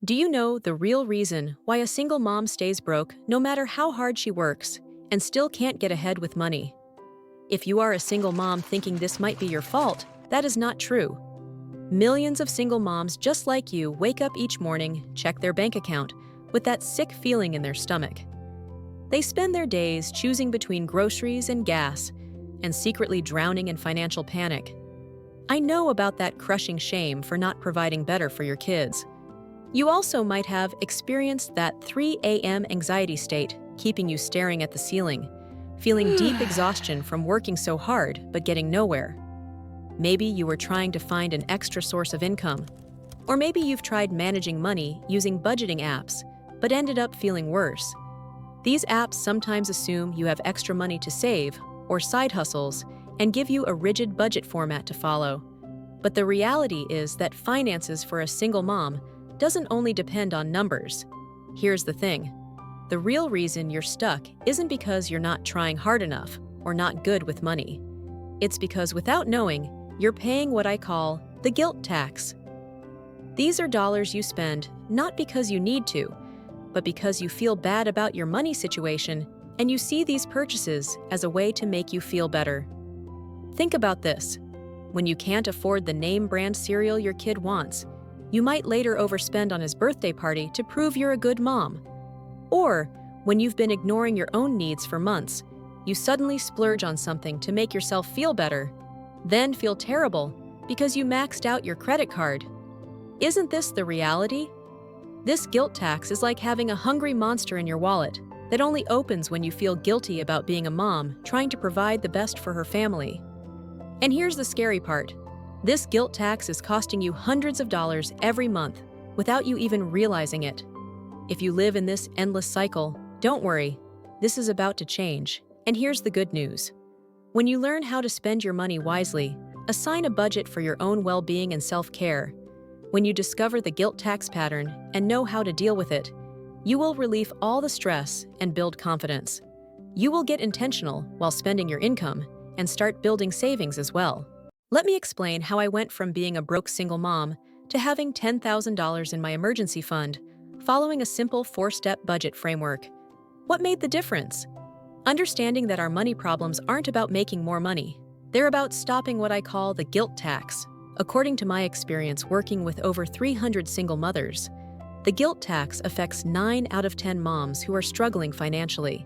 Do you know the real reason why a single mom stays broke no matter how hard she works and still can't get ahead with money? If you are a single mom thinking this might be your fault, that is not true. Millions of single moms just like you wake up each morning, check their bank account, with that sick feeling in their stomach. They spend their days choosing between groceries and gas and secretly drowning in financial panic. I know about that crushing shame for not providing better for your kids. You also might have experienced that 3 a.m. anxiety state, keeping you staring at the ceiling, feeling deep exhaustion from working so hard but getting nowhere. Maybe you were trying to find an extra source of income. Or maybe you've tried managing money using budgeting apps, but ended up feeling worse. These apps sometimes assume you have extra money to save or side hustles and give you a rigid budget format to follow. But the reality is that finances for a single mom doesn't only depend on numbers. Here's the thing. The real reason you're stuck isn't because you're not trying hard enough or not good with money. It's because without knowing, you're paying what I call the guilt tax. These are dollars you spend not because you need to, but because you feel bad about your money situation and you see these purchases as a way to make you feel better. Think about this. When you can't afford the name brand cereal your kid wants, you might later overspend on his birthday party to prove you're a good mom. Or, when you've been ignoring your own needs for months, you suddenly splurge on something to make yourself feel better, then feel terrible because you maxed out your credit card. Isn't this the reality? This guilt tax is like having a hungry monster in your wallet that only opens when you feel guilty about being a mom trying to provide the best for her family. And here's the scary part. This guilt tax is costing you hundreds of dollars every month without you even realizing it. If you live in this endless cycle, don't worry. This is about to change. And here's the good news. When you learn how to spend your money wisely, assign a budget for your own well-being and self-care, when you discover the guilt tax pattern and know how to deal with it, you will relieve all the stress and build confidence. You will get intentional while spending your income and start building savings as well. Let me explain how I went from being a broke single mom to having $10,000 in my emergency fund, following a simple 4-step budget framework. What made the difference? Understanding that our money problems aren't about making more money. They're about stopping what I call the guilt tax. According to my experience working with over 300 single mothers, the guilt tax affects 9 out of 10 moms who are struggling financially.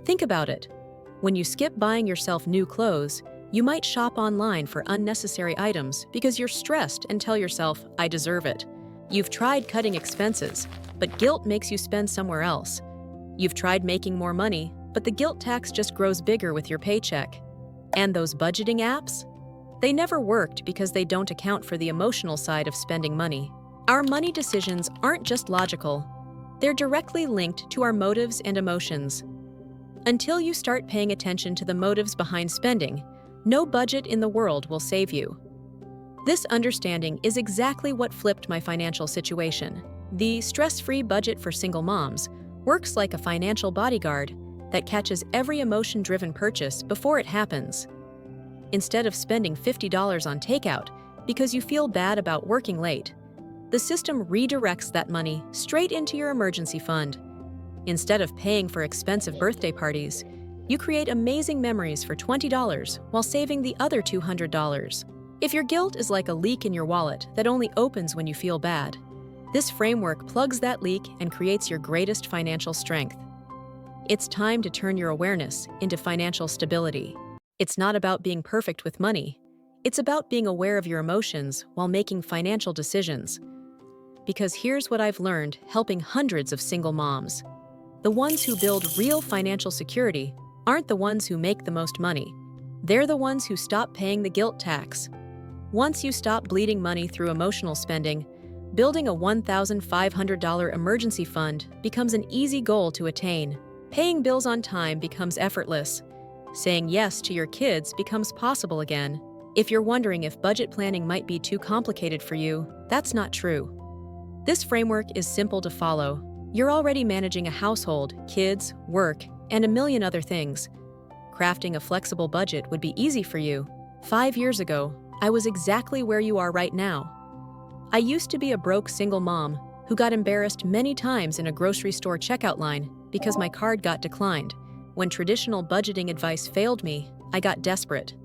Think about it. When you skip buying yourself new clothes, you might shop online for unnecessary items because you're stressed and tell yourself, I deserve it. You've tried cutting expenses, but guilt makes you spend somewhere else. You've tried making more money, but the guilt tax just grows bigger with your paycheck. And those budgeting apps? They never worked because they don't account for the emotional side of spending money. Our money decisions aren't just logical. They're directly linked to our motives and emotions. Until you start paying attention to the motives behind spending, no budget in the world will save you. This understanding is exactly what flipped my financial situation. The stress-free budget for single moms works like a financial bodyguard that catches every emotion-driven purchase before it happens. Instead of spending $50 on takeout because you feel bad about working late, the system redirects that money straight into your emergency fund. Instead of paying for expensive birthday parties, you create amazing memories for $20 while saving the other $200. If your guilt is like a leak in your wallet that only opens when you feel bad, this framework plugs that leak and creates your greatest financial strength. It's time to turn your awareness into financial stability. It's not about being perfect with money. It's about being aware of your emotions while making financial decisions. Because here's what I've learned helping hundreds of single moms. The ones who build real financial security aren't the ones who make the most money. They're the ones who stop paying the guilt tax. Once you stop bleeding money through emotional spending, building a $1,500 emergency fund becomes an easy goal to attain. Paying bills on time becomes effortless. Saying yes to your kids becomes possible again. If you're wondering if budget planning might be too complicated for you, that's not true. This framework is simple to follow. You're already managing a household, kids, work, and a million other things. Crafting a flexible budget would be easy for you. 5 years ago, I was exactly where you are right now. I used to be a broke single mom who got embarrassed many times in a grocery store checkout line because my card got declined. When traditional budgeting advice failed me, I got desperate.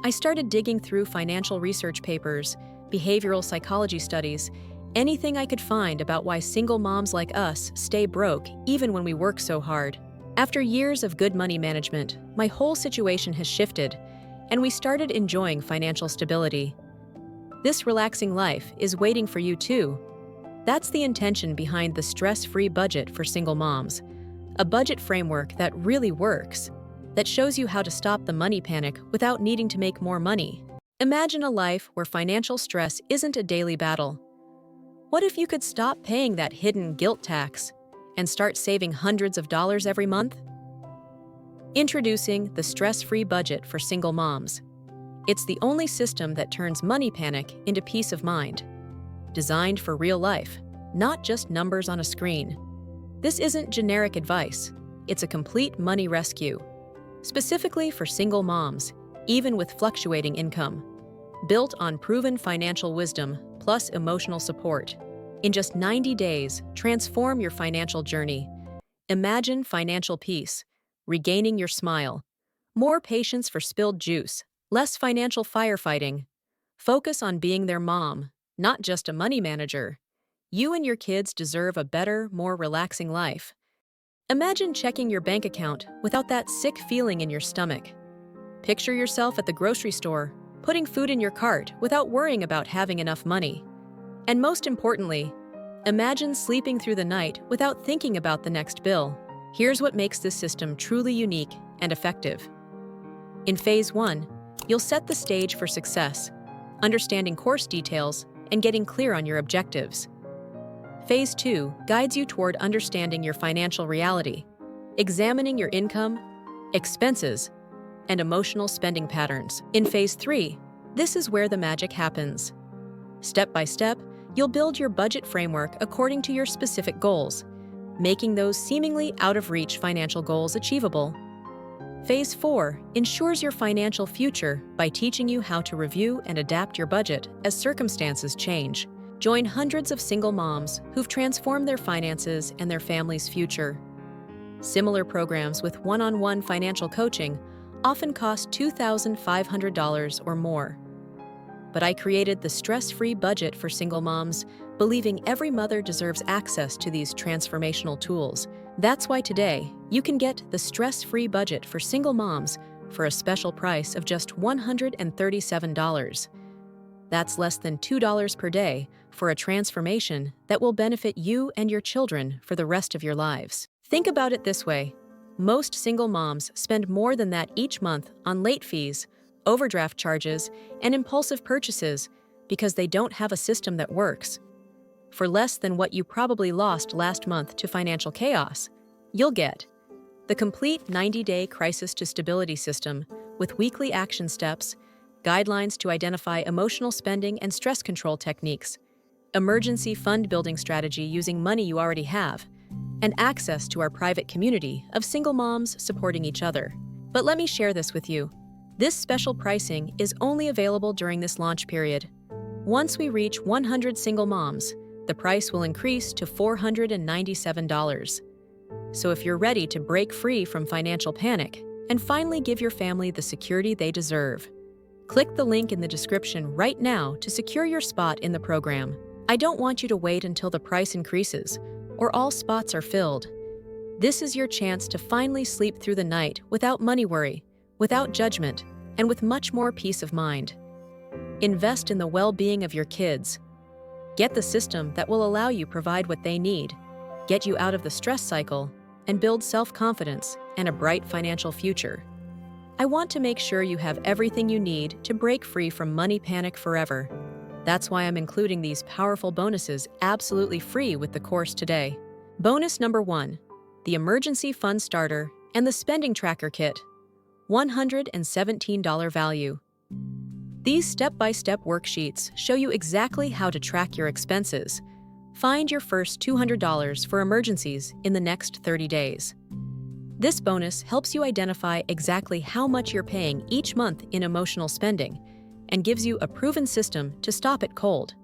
I started digging through financial research papers, behavioral psychology studies, anything I could find about why single moms like us stay broke even when we work so hard. After years of good money management, my whole situation has shifted, and we started enjoying financial stability. This relaxing life is waiting for you too. That's the intention behind the stress-free budget for single moms, a budget framework that really works, that shows you how to stop the money panic without needing to make more money. Imagine a life where financial stress isn't a daily battle. What if you could stop paying that hidden guilt tax and start saving hundreds of dollars every month? Introducing the stress-free budget for single moms. It's the only system that turns money panic into peace of mind. Designed for real life, not just numbers on a screen. This isn't generic advice. It's a complete money rescue. Specifically for single moms, even with fluctuating income. Built on proven financial wisdom plus emotional support. In just 90 days, transform your financial journey. Imagine financial peace, regaining your smile. More patience for spilled juice, less financial firefighting. Focus on being their mom, not just a money manager. You and your kids deserve a better, more relaxing life. Imagine checking your bank account without that sick feeling in your stomach. Picture yourself at the grocery store, putting food in your cart without worrying about having enough money. And most importantly, imagine sleeping through the night without thinking about the next bill. Here's what makes this system truly unique and effective. In Phase 1, you'll set the stage for success, understanding course details and getting clear on your objectives. Phase 2 guides you toward understanding your financial reality, examining your income, expenses, and emotional spending patterns. In Phase 3, this is where the magic happens. Step by step, you'll build your budget framework according to your specific goals, making those seemingly out-of-reach financial goals achievable. Phase 4 ensures your financial future by teaching you how to review and adapt your budget as circumstances change. Join hundreds of single moms who've transformed their finances and their family's future. Similar programs with one-on-one financial coaching often cost $2,500 or more. But I created the stress-free budget for single moms, believing every mother deserves access to these transformational tools. That's why today, you can get the stress-free budget for single moms for a special price of just $137. That's less than $2 per day for a transformation that will benefit you and your children for the rest of your lives. Think about it this way. Most single moms spend more than that each month on late fees, overdraft charges, and impulsive purchases because they don't have a system that works. For less than what you probably lost last month to financial chaos, you'll get the complete 90-day crisis to stability system with weekly action steps, guidelines to identify emotional spending and stress control techniques, emergency fund building strategy using money you already have, and access to our private community of single moms supporting each other. But let me share this with you. This special pricing is only available during this launch period. Once we reach 100 single moms, the price will increase to $497. So if you're ready to break free from financial panic and finally give your family the security they deserve, click the link in the description right now to secure your spot in the program. I don't want you to wait until the price increases or all spots are filled. This is your chance to finally sleep through the night without money worry, without judgment, and with much more peace of mind. Invest in the well-being of your kids. Get the system that will allow you provide what they need, get you out of the stress cycle, and build self-confidence and a bright financial future. I want to make sure you have everything you need to break free from money panic forever. That's why I'm including these powerful bonuses absolutely free with the course today. Bonus number 1, the Emergency Fund Starter and the Spending Tracker Kit, $117 value. These step-by-step worksheets show you exactly how to track your expenses. Find your first $200 for emergencies in the next 30 days. This bonus helps you identify exactly how much you're paying each month in emotional spending and gives you a proven system to stop it cold.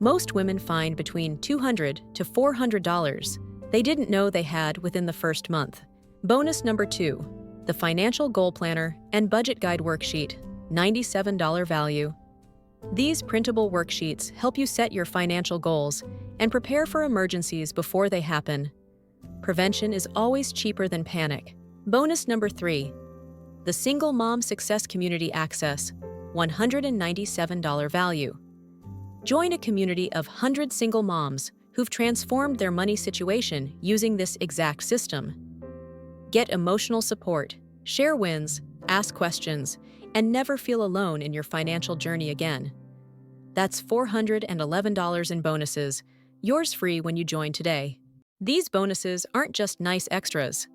Most women find between $200 to $400 they didn't know they had within the first month. Bonus number 2, the Financial Goal Planner and Budget Guide Worksheet, $97 value. These printable worksheets help you set your financial goals and prepare for emergencies before they happen. Prevention is always cheaper than panic. Bonus number 3, the Single Mom Success Community Access, $197 value. Join a community of 100 single moms who've transformed their money situation using this exact system. Get emotional support, share wins, ask questions, and never feel alone in your financial journey again. That's $411 in bonuses, yours free when you join today. These bonuses aren't just nice extras.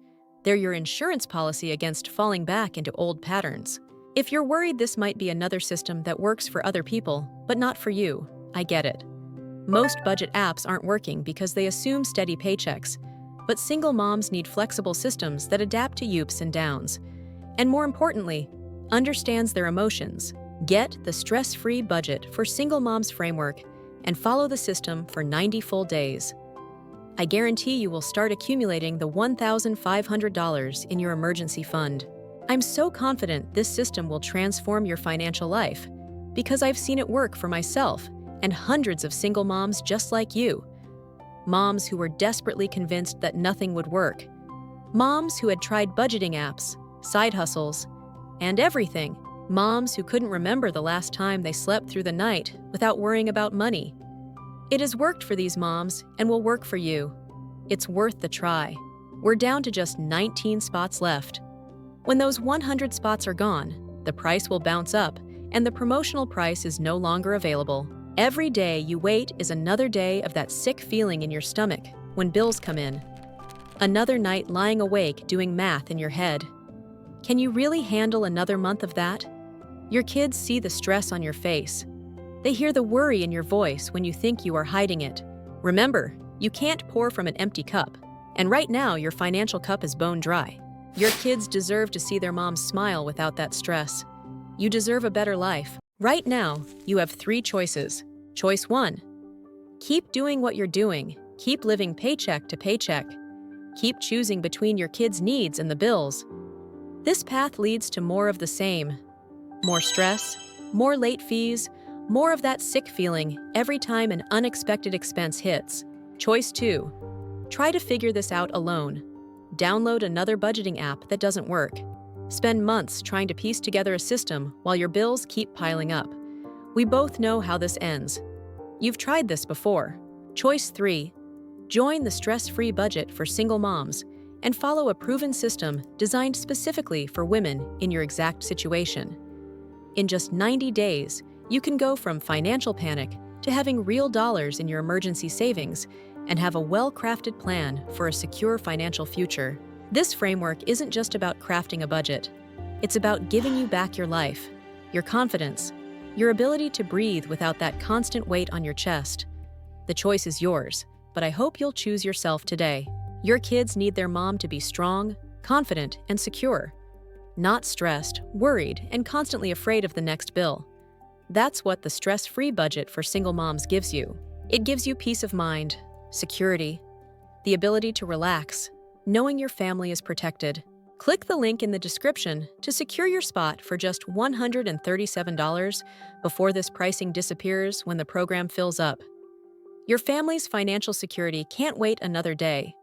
They're your insurance policy against falling back into old patterns. If you're worried this might be another system that works for other people, but not for you, I get it. Most budget apps aren't working because they assume steady paychecks, but single moms need flexible systems that adapt to ups and downs. And more importantly, understands their emotions. Get the stress-free budget for single moms framework and follow the system for 90 full days. I guarantee you will start accumulating the $1,500 in your emergency fund. I'm so confident this system will transform your financial life because I've seen it work for myself and hundreds of single moms just like you. Moms who were desperately convinced that nothing would work. Moms who had tried budgeting apps, side hustles, and everything. Moms who couldn't remember the last time they slept through the night without worrying about money. It has worked for these moms and will work for you. It's worth the try. We're down to just 19 spots left. When those 100 spots are gone, the price will bounce up and the promotional price is no longer available. Every day you wait is another day of that sick feeling in your stomach when bills come in. Another night lying awake doing math in your head. Can you really handle another month of that? Your kids see the stress on your face. They hear the worry in your voice when you think you are hiding it. Remember, you can't pour from an empty cup, and right now your financial cup is bone dry. Your kids deserve to see their moms smile without that stress. You deserve a better life. Right now, you have 3 choices. Choice 1. Keep doing what you're doing. Keep living paycheck to paycheck. Keep choosing between your kids' needs and the bills. This path leads to more of the same. More stress, more late fees, more of that sick feeling every time an unexpected expense hits. Choice 2. Try to figure this out alone. Download another budgeting app that doesn't work. Spend months trying to piece together a system while your bills keep piling up. We both know how this ends. You've tried this before. Choice 3. Join the stress-free budget for single moms and follow a proven system designed specifically for women in your exact situation. In just 90 days, you can go from financial panic to having real dollars in your emergency savings and have a well-crafted plan for a secure financial future. This framework isn't just about crafting a budget. It's about giving you back your life, your confidence, your ability to breathe without that constant weight on your chest. The choice is yours, but I hope you'll choose yourself today. Your kids need their mom to be strong, confident, and secure, not stressed, worried, and constantly afraid of the next bill. That's what the stress-free budget for single moms gives you. It gives you peace of mind, security, the ability to relax, knowing your family is protected. Click the link in the description to secure your spot for just $137 before this pricing disappears when the program fills up. Your family's financial security can't wait another day.